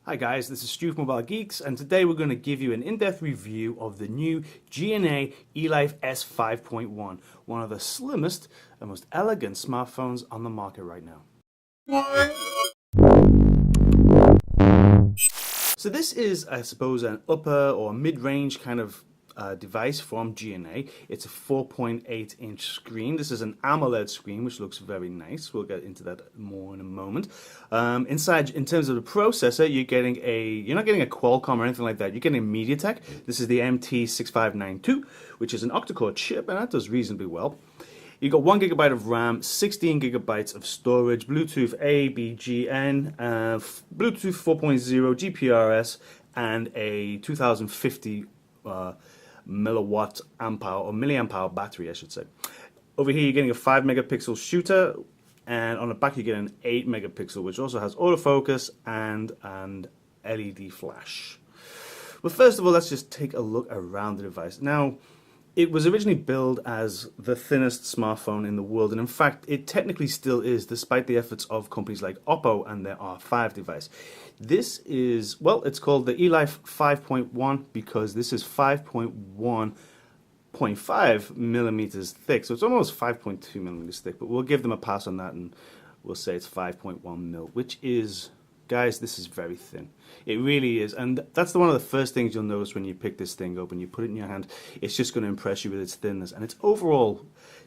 Hi guys, this is Stu from Mobile Geeks, and today we're going to give you an in-depth review of the new Gionee Elife S5.1, one of the slimmest and most elegant smartphones on the market right now. So this is, I suppose, an upper or mid-range kind of device from Gionee. It's a 4.8 inch screen. This is an AMOLED screen, which looks very nice. We'll get into that more in a moment. Inside, in terms of the processor, you're not getting a Qualcomm or anything like that. You're getting a MediaTek. This is the MT6592, which is an octa-core chip, and that does reasonably well. You've got 1 GB of RAM, 16 GB of storage, Bluetooth A, B, G, N, Bluetooth 4.0, GPRS, and a 2050 milliamp hour battery, I should say. Over here, you're getting a 5 megapixel shooter, and on the back, you get an 8 megapixel, which also has autofocus and LED flash. But first of all, let's just take a look around the device. Now, it was originally billed as the thinnest smartphone in the world, and in fact, it technically still is, despite the efforts of companies like Oppo and their R5 device. This is, well, it's called the Elife 5.1 because this is 5.1.5 millimeters thick, so it's almost 5.2 millimeters thick, but we'll give them a pass on that and we'll say it's 5.1 mil, which is, guys, this is very thin. It really is, and that's one of the first things you'll notice when you pick this thing up and you put it in your hand. It's just going to impress you with its thinness and its overall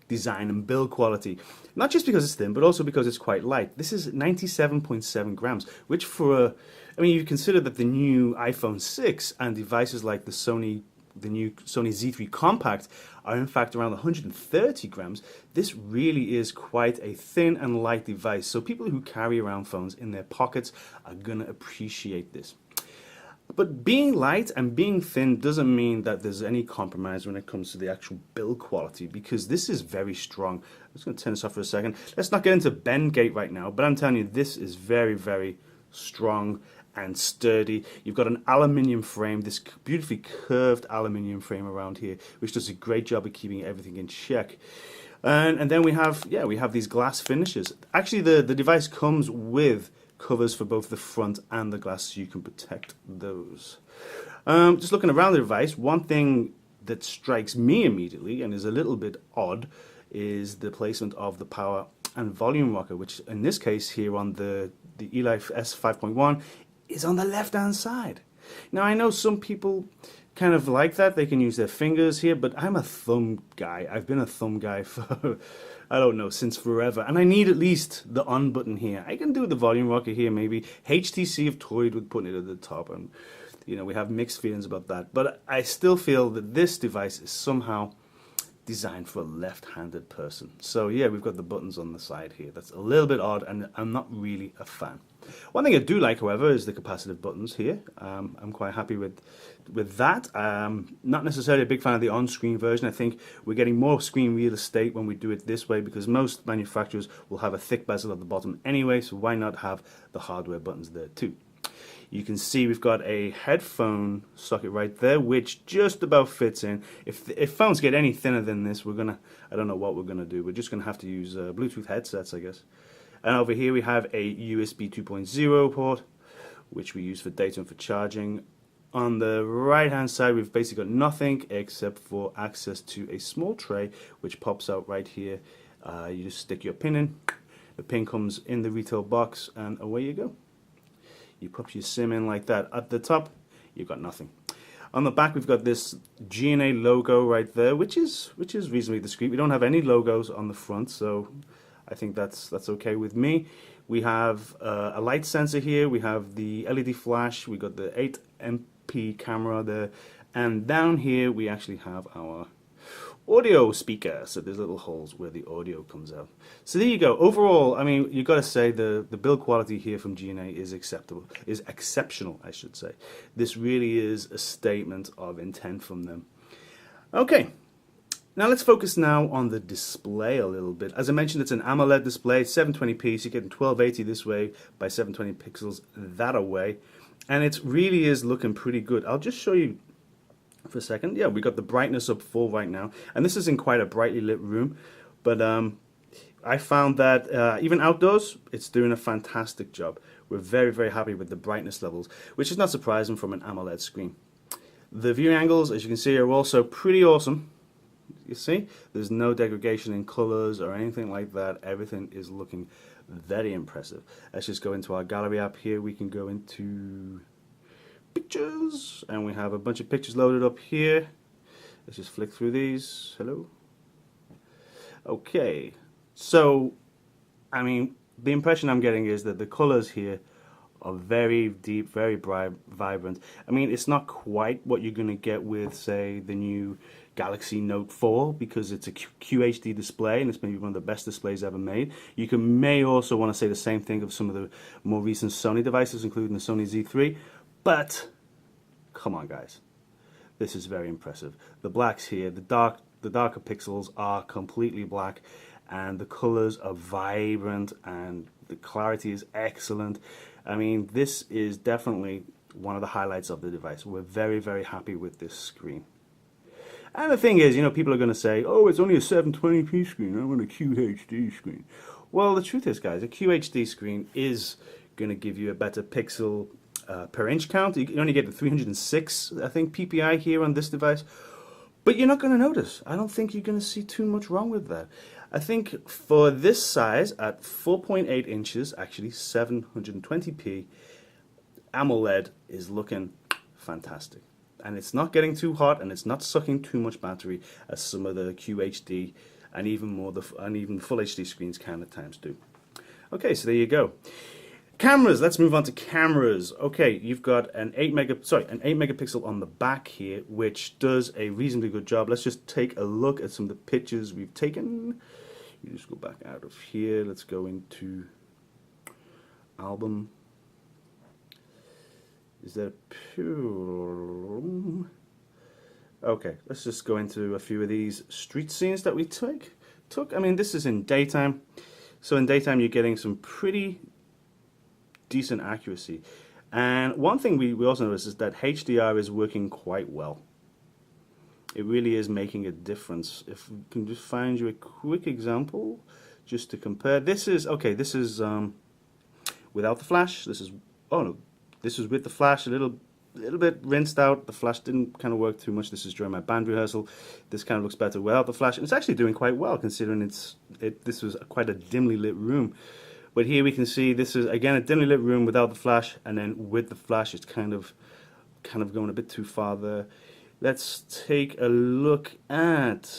design and build quality. Not just because it's thin, but also because it's quite light. This is 97.7 grams, which you consider that the new iPhone 6 and devices like the new Sony Z3 Compact are in fact around 130 grams. This really is quite a thin and light device, so people who carry around phones in their pockets are gonna appreciate this. But being light and being thin doesn't mean that there's any compromise when it comes to the actual build quality, because this is very strong. I'm just going to turn this off for a second. Let's not get into Bendgate right now, but I'm telling you, this is very, very strong and sturdy. You've got an aluminium frame, this beautifully curved aluminium frame around here, which does a great job of keeping everything in check. And then we have these glass finishes. Actually, the device comes with covers for both the front and the glass, so you can protect those. Just looking around the device, one thing that strikes me immediately and is a little bit odd is the placement of the power and volume rocker, which in this case here on the Elife S5.1 is on the left hand side. Now I know some people kind of like that, they can use their fingers here, but I'm a thumb guy. I've been a thumb guy for I don't know, since forever, and I need at least the on button here. I can do the volume rocker here maybe. HTC have toyed with putting it at the top, and we have mixed feelings about that, but I still feel that this device is somehow designed for a left-handed person. So yeah, we've got the buttons on the side here. That's a little bit odd, and I'm not really a fan. One thing I do like, however, is the capacitive buttons here. I'm quite happy with that. Not necessarily a big fan of the on-screen version. I think we're getting more screen real estate when we do it this way, because most manufacturers will have a thick bezel at the bottom anyway, so why not have the hardware buttons there too? You can see we've got a headphone socket right there, which just about fits in. If phones get any thinner than this, I don't know what we're gonna do. We're just gonna have to use Bluetooth headsets, I guess. And over here we have a USB 2.0 port, which we use for data and for charging. On the right hand side, we've basically got nothing except for access to a small tray, which pops out right here. You just stick your pin in. The pin comes in the retail box, and away you go. You pop your SIM in like that. At the top, you've got nothing. On the back, we've got this Gionee logo right there, which is reasonably discreet. We don't have any logos on the front, so I think that's okay with me. We have a light sensor here. We have the LED flash. We got the 8MP camera there, and down here we actually have our audio speaker. So there's little holes where the audio comes out. So there you go. Overall, I mean, you've got to say the build quality here from Gionee is exceptional, I should say. This really is a statement of intent from them. Okay. Now let's focus now on the display a little bit. As I mentioned, it's an AMOLED display, 720p, so you're getting 1280 this way by 720 pixels that away. And it really is looking pretty good. I'll just show you for a second. Yeah, we got the brightness up full right now, and this is in quite a brightly lit room, but I found that even outdoors, it's doing a fantastic job. we're very, very happy with the brightness levels, which is not surprising from an AMOLED screen. The viewing angles, as you can see, are also pretty awesome. You see, there's no degradation in colors or anything like that. Everything is looking very impressive. Let's just go into our gallery app here. We can go into pictures, and we have a bunch of pictures loaded up here. Let's just flick through these. Hello. Okay, so I mean, the impression I'm getting is that the colors here are very deep, very bright, vibrant. I mean, it's not quite what you're going to get with, say, the new Galaxy Note 4, because it's a QHD display, and it's maybe one of the best displays ever made. You may also want to say the same thing of some of the more recent Sony devices, including the Sony Z3, but come on, guys. This is very impressive. The blacks here, the darker pixels are completely black, and the colors are vibrant, and the clarity is excellent. I mean, this is definitely one of the highlights of the device. We're very, very happy with this screen. And the thing is, you know, people are going to say, oh, it's only a 720p screen, I want a QHD screen. Well, the truth is, guys, a QHD screen is going to give you a better pixel per inch count. You can only get the 306, I think, PPI here on this device. But you're not going to notice. I don't think you're going to see too much wrong with that. I think for this size, at 4.8 inches, actually 720p, AMOLED is looking fantastic. And it's not getting too hot, and it's not sucking too much battery as some of the QHD and even Full HD screens can at times do. Okay, so there you go. Cameras. Let's move on to cameras. Okay, you've got an 8 megapixel on the back here, which does a reasonably good job. Let's just take a look at some of the pictures we've taken. You just go back out of here. Let's go into album. Is that pure? Okay, let's just go into a few of these street scenes that we took. I mean, this is in daytime. So in daytime, you're getting some pretty decent accuracy. And one thing we also noticed is that HDR is working quite well. It really is making a difference. If we can just find you a quick example just to compare. This is, okay, this is without the flash. This is, oh no, this was with the flash, a little bit rinsed out. The flash didn't kind of work too much. This is during my band rehearsal. This kind of looks better without the flash. And it's actually doing quite well considering this was quite a dimly lit room. But here we can see this is, again, a dimly lit room without the flash, and then with the flash it's kind of going a bit too far there. Let's take a look at...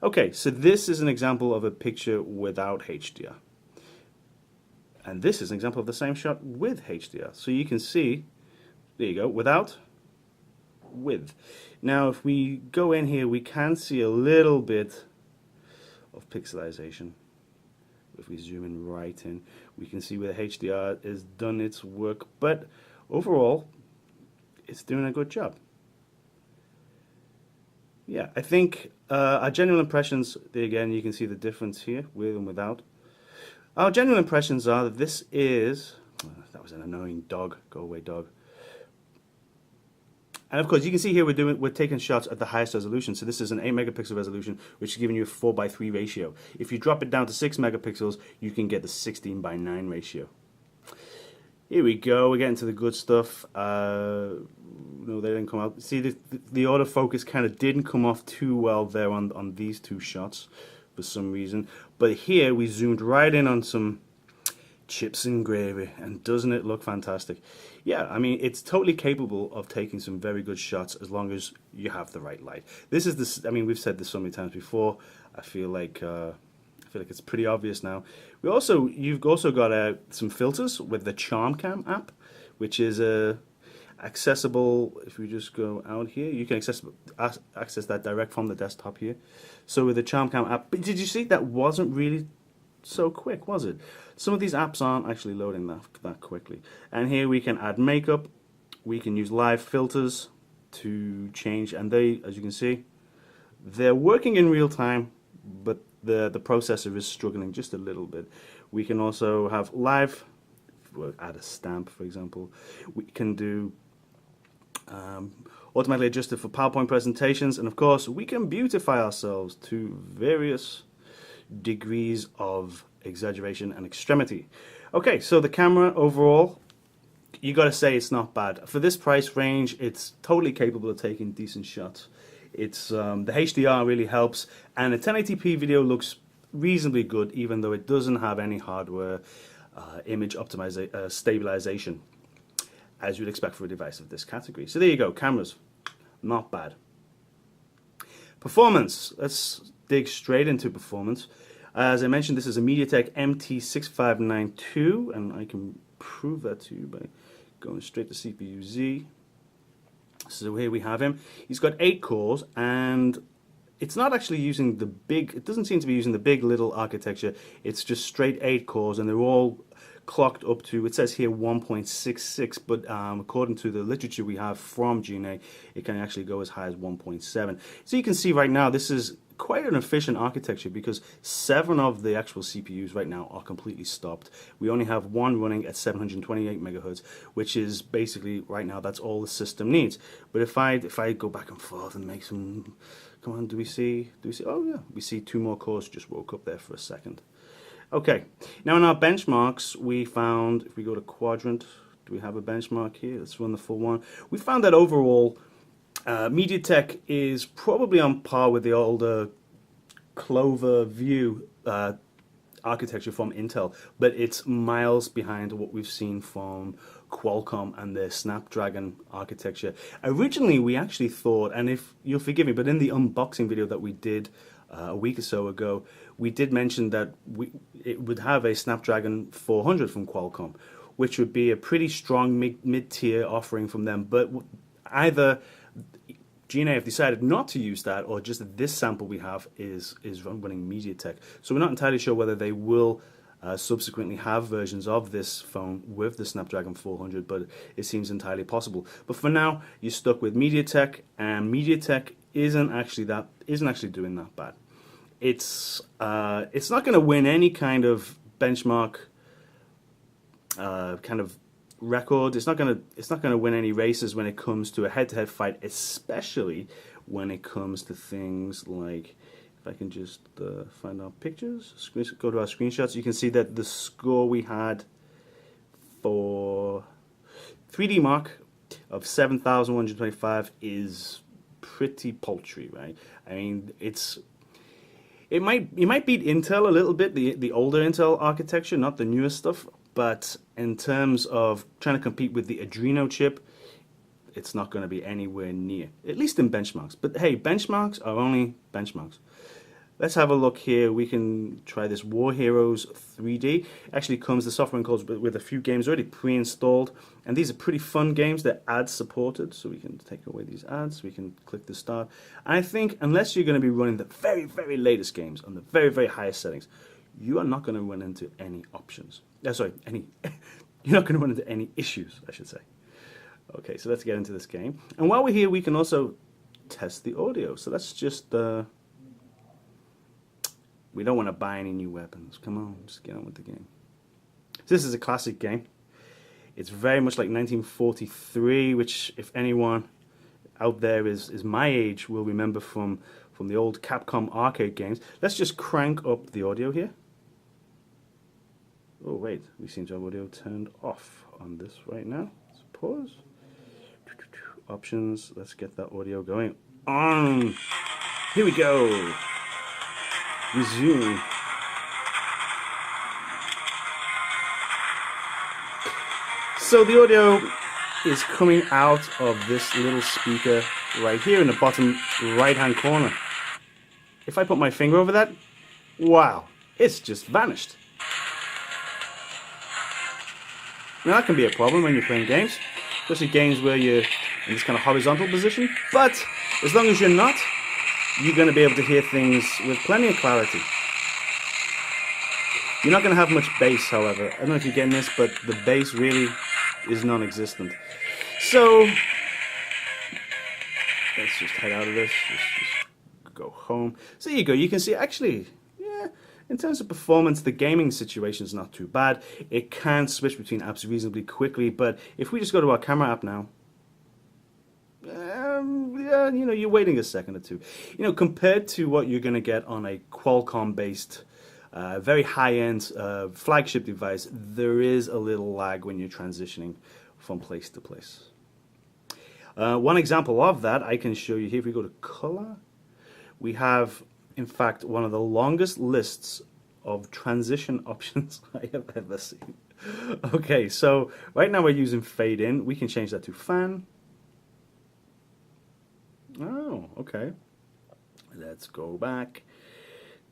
Okay, so this is an example of a picture without HDR. And this is an example of the same shot with HDR. So you can see, there you go, without, with. Now if we go in here, we can see a little bit of pixelization. If we zoom in right in, we can see where the HDR has done its work, but overall, it's doing a good job. Yeah, I think our general impressions, again, you can see the difference here, with and without. Our general impressions are that this is, that was an annoying dog, go away dog. And of course, you can see here we're taking shots at the highest resolution. So this is an 8 megapixel resolution, which is giving you a 4:3 ratio. If you drop it down to 6 megapixels, you can get the 16:9 ratio. Here we go. We're getting to the good stuff. No, they didn't come out. See, the autofocus kind of didn't come off too well there on these two shots for some reason. But here we zoomed right in on some chips and gravy, and doesn't it look fantastic? Yeah, I mean, it's totally capable of taking some very good shots as long as you have the right light. This is this. I mean, we've said this so many times before. I feel like it's pretty obvious now. You've also got some filters with the CharmCam app, which is accessible. If we just go out here, you can access that direct from the desktop here. So with the CharmCam app, but did you see that wasn't really so quick, was it? Some of these apps aren't actually loading that quickly. And here we can add makeup. We can use live filters to change, and they, as you can see, they're working in real time, but the processor is struggling just a little bit. We can also have live, we'll add a stamp, for example. We can do automatically adjusted for PowerPoint presentations, and of course we can beautify ourselves to various degrees of exaggeration and extremity. Okay, so the camera overall, you got to say it's not bad. For this price range, it's totally capable of taking decent shots. It's the HDR really helps, and the 1080p video looks reasonably good, even though it doesn't have any hardware image optimization stabilization, as you'd expect for a device of this category. So there you go, cameras, not bad. Performance, let's dig straight into performance. As I mentioned, this is a MediaTek MT6592, and I can prove that to you by going straight to CPU-Z. So here we have him. He's got 8 cores, and it's not actually using the big, it doesn't seem to be using the big little architecture. It's just straight 8 cores, and they're all clocked up to, it says here 1.66, but according to the literature we have from Gionee, it can actually go as high as 1.7. So you can see right now this is quite an efficient architecture, because 7 of the actual CPUs right now are completely stopped. We only have one running at 728 megahertz, which is basically right now that's all the system needs. But if I go back and forth and make some, come on, do we see? Oh yeah, we see 2 more cores just woke up there for a second. Okay, now in our benchmarks, we found, if we go to quadrant, do we have a benchmark here? Let's run the full one. We found that overall, MediaTek is probably on par with the older Clover View architecture from Intel, but it's miles behind what we've seen from Qualcomm and their Snapdragon architecture. Originally, we actually thought, and if you'll forgive me, but in the unboxing video that we did a week or so ago, we did mention that it would have a Snapdragon 400 from Qualcomm, which would be a pretty strong mid-tier offering from them. But either Gionee have decided not to use that, or just this sample we have is running MediaTek. So we're not entirely sure whether they will subsequently have versions of this phone with the Snapdragon 400, but it seems entirely possible. But for now, you're stuck with MediaTek, and MediaTek isn't actually doing that bad. It's not going to win any kind of benchmark kind of record. It's not going to win any races when it comes to a head-to-head fight, especially when it comes to things like, if I can just find our pictures, go to our screenshots, you can see that the score we had for 3D Mark of 7,125 is pretty paltry, right? I mean, it might beat Intel a little bit, the older Intel architecture, not the newer stuff, but in terms of trying to compete with the Adreno chip, it's not going to be anywhere near, at least in benchmarks. But hey, benchmarks are only benchmarks. Let's have a look here. We can try this War Heroes 3D. Actually comes, the software comes with a few games already pre-installed, and these are pretty fun games. They're ad supported, so we can take away these ads. We can click the start. And I think unless you're going to be running the very, very latest games on the very, very highest settings, you are not going to run into any options. You're not going to run into any issues, I should say. Okay, so let's get into this game. And while we're here, we can also test the audio. So let's just we don't want to buy any new weapons. Come on, just get on with the game. This is a classic game. It's very much like 1943, which, if anyone out there is my age, will remember from the old Capcom arcade games. Let's just crank up the audio here. Oh wait, we seem to have audio turned off on this right now. Let's pause. Options, let's get that audio going on. Here we go. Resume. So the audio is coming out of this little speaker right here in the bottom right hand corner. If I put my finger over that, wow, it's just vanished. Now that can be a problem when you're playing games, especially games where you're in this kind of horizontal position, but as long as you're not, you're going to be able to hear things with plenty of clarity. You're not going to have much bass, however. I don't know if you're getting this, but the bass really is non-existent. So let's just head out of this. Just go home. So there you go. You can see, actually, yeah, in terms of performance, the gaming situation is not too bad. It can switch between apps reasonably quickly, but if we just go to our camera app now, yeah, you know, you're waiting a second or two. You know, compared to what you're going to get on a Qualcomm-based very high-end flagship device, there is a little lag when you're transitioning from place to place. One example of that I can show you here. If we go to color, we have, in fact, one of the longest lists of transition options I have ever seen. Okay, so right now we're using fade in. We can change that to fan. Oh, okay. Let's go back.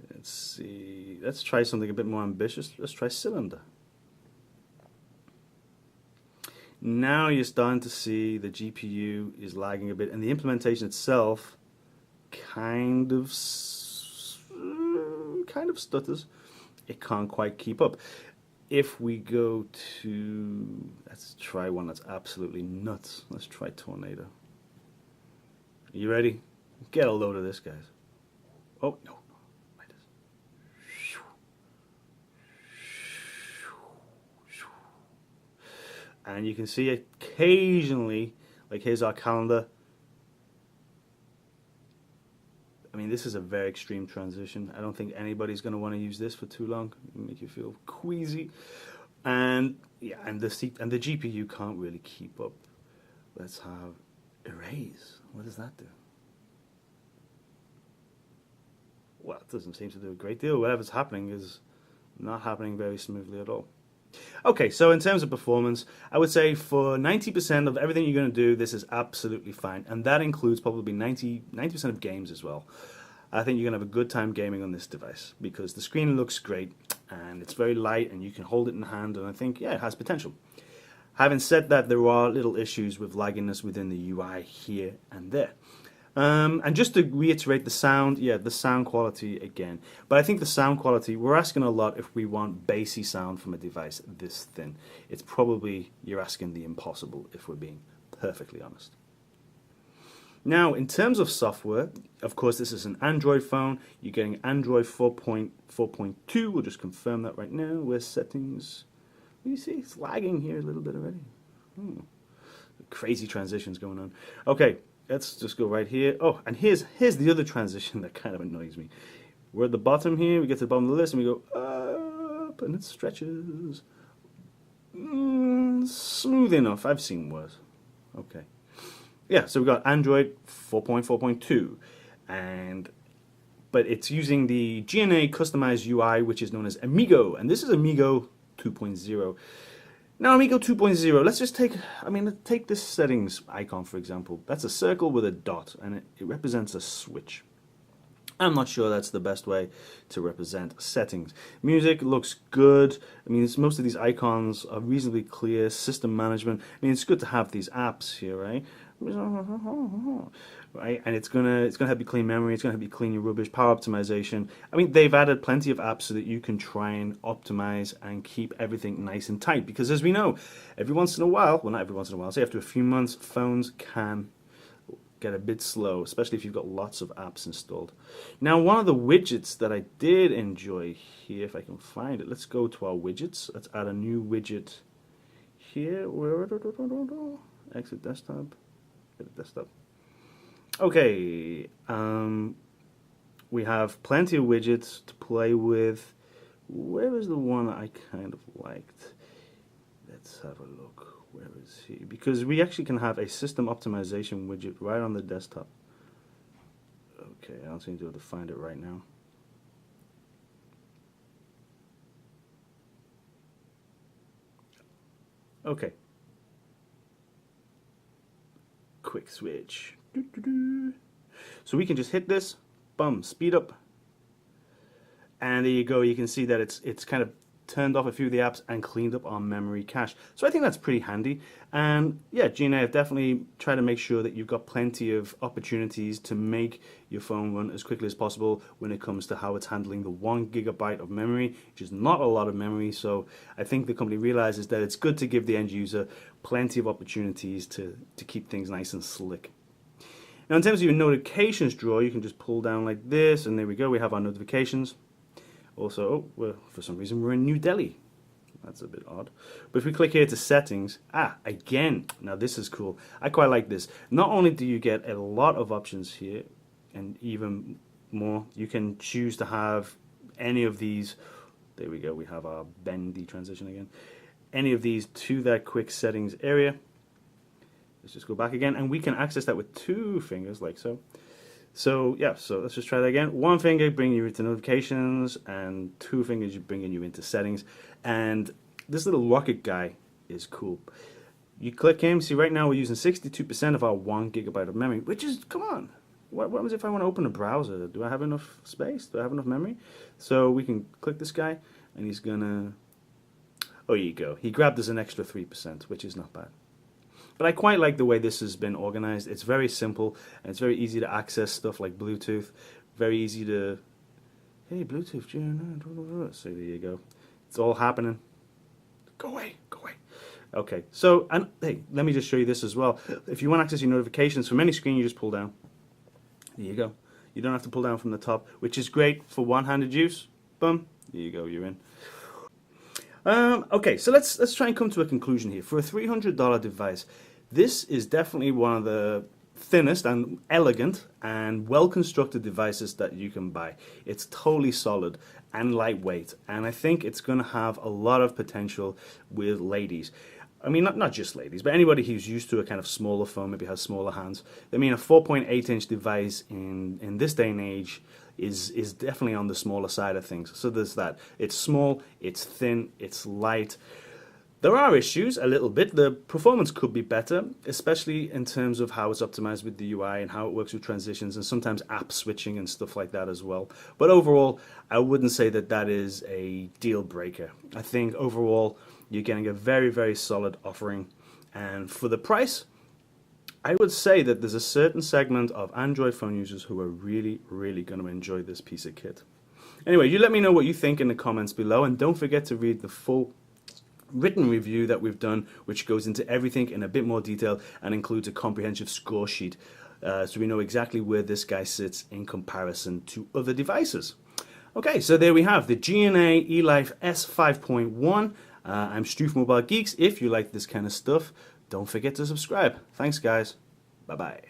Let's see. Let's try something a bit more ambitious. Let's try cylinder. Now you're starting to see the GPU is lagging a bit, and the implementation itself kind of stutters. It can't quite keep up. If we go to, let's try one that's absolutely nuts. Let's try tornado. Are you ready? Get a load of this, guys. Oh, no. And you can see occasionally, like here's our calendar. I mean, this is a very extreme transition. I don't think anybody's going to want to use this for too long. It'll make you feel queasy. And yeah, and the GPU can't really keep up. Let's have erase. What does that do? Well, it doesn't seem to do a great deal. Whatever's happening is not happening very smoothly at all. Okay, so in terms of performance, I would say for 90% of everything you're going to do, this is absolutely fine. And that includes probably 90% of games as well. I think you're going to have a good time gaming on this device because the screen looks great and it's very light and you can hold it in the hand, and I think, yeah, it has potential. Having said that, there are little issues with lagginess within the UI here and there. And just to reiterate the sound, yeah, the sound quality again. But I think the sound quality, we're asking a lot if we want bassy sound from a device this thin. It's probably, you're asking the impossible if we're being perfectly honest. Now, in terms of software, of course, this is an Android phone. You're getting Android 4.4.2. We'll just confirm that right now. Where's settings? You see, it's lagging here a little bit already. Crazy transitions going on. Okay. Let's just go right here. Oh, and here's the other transition that kind of annoys me. We're at the bottom here. We get to the bottom of the list, and we go up, and it stretches. Smooth enough. I've seen worse. Okay. Yeah, so we've got Android 4.4.2, but it's using the Gionee customized UI, which is known as Amigo, and this is Amigo 2.0. Now, Amigo 2.0, let's just take this settings icon, for example. That's a circle with a dot, and it represents a switch. I'm not sure that's the best way to represent settings. Music looks good. I mean, most of these icons are reasonably clear. System management. I mean, it's good to have these apps here, right? Right, and it's gonna help you clean memory. It's gonna help you clean your rubbish. Power optimization. I mean, they've added plenty of apps so that you can try and optimize and keep everything nice and tight. Because as we know, every once in a while, well, not every once in a while, say after a few months, phones can get a bit slow, especially if you've got lots of apps installed. Now, one of the widgets that I did enjoy here, if I can find it, let's go to our widgets. Let's add a new widget here. Exit desktop. Edit desktop. Okay, we have plenty of widgets to play with. Where is the one I kind of liked? Let's have a look. Where is he? Because we actually can have a system optimization widget right on the desktop. Okay, I don't seem to be able to find it right now. Okay. Quick switch. So we can just hit this, boom, speed up, and there you go. You can see that it's kind of turned off a few of the apps and cleaned up our memory cache. So I think that's pretty handy. And yeah, Gionee have definitely tried to make sure that you've got plenty of opportunities to make your phone run as quickly as possible when it comes to how it's handling the 1 GB of memory, which is not a lot of memory. So I think the company realizes that it's good to give the end user plenty of opportunities to keep things nice and slick. Now, in terms of your notifications drawer, you can just pull down like this, and there we go. We have our notifications. Also, oh, well, for some reason, we're in New Delhi. That's a bit odd. But if we click here to settings, again, now this is cool. I quite like this. Not only do you get a lot of options here, and even more, you can choose to have any of these, there we go, we have our bendy transition again, any of these to that quick settings area. Let's just go back again, and we can access that with 2 fingers, like so. So yeah, so let's just try that again. 1 finger bringing you into notifications, and 2 fingers bringing you into settings. And this little rocket guy is cool. You click him, see right now we're using 62% of our 1 gigabyte of memory, which is, come on. What happens if I want to open a browser? Do I have enough space? Do I have enough memory? So we can click this guy, and he's gonna, oh, here you go. He grabbed us an extra 3%, which is not bad. But I quite like the way this has been organized. It's very simple, and it's very easy to access stuff like Bluetooth. Very easy to, hey, Bluetooth, so there you go. It's all happening. Go away, go away. Okay, so, and hey, let me just show you this as well. If you want to access your notifications from any screen, you just pull down. There you go. You don't have to pull down from the top, which is great for one-handed use. Boom, there you go, you're in. Okay, so let's try and come to a conclusion here. For a $300 device, this is definitely one of the thinnest and elegant and well-constructed devices that you can buy. It's totally solid and lightweight, and I think it's going to have a lot of potential with ladies. I mean, not just ladies, but anybody who's used to a kind of smaller phone, maybe has smaller hands. I mean, a 4.8-inch device in this day and age is definitely on the smaller side of things. So there's that. It's small, it's thin, it's light. There are issues a little bit. The performance could be better, especially in terms of how it's optimized with the UI and how it works with transitions and sometimes app switching and stuff like that as well. But overall, I wouldn't say that that is a deal breaker. I think overall, you're getting a very, very solid offering. And for the price, I would say that there's a certain segment of Android phone users who are really, really going to enjoy this piece of kit. Anyway, you let me know what you think in the comments below, and don't forget to read the full written review that we've done, which goes into everything in a bit more detail and includes a comprehensive score sheet, so we know exactly where this guy sits in comparison to other devices. Okay, so there we have the Gionee Elife S5.1. I'm Stu from Mobile Geeks. If you like this kind of stuff, don't forget to subscribe. Thanks, guys. Bye-bye.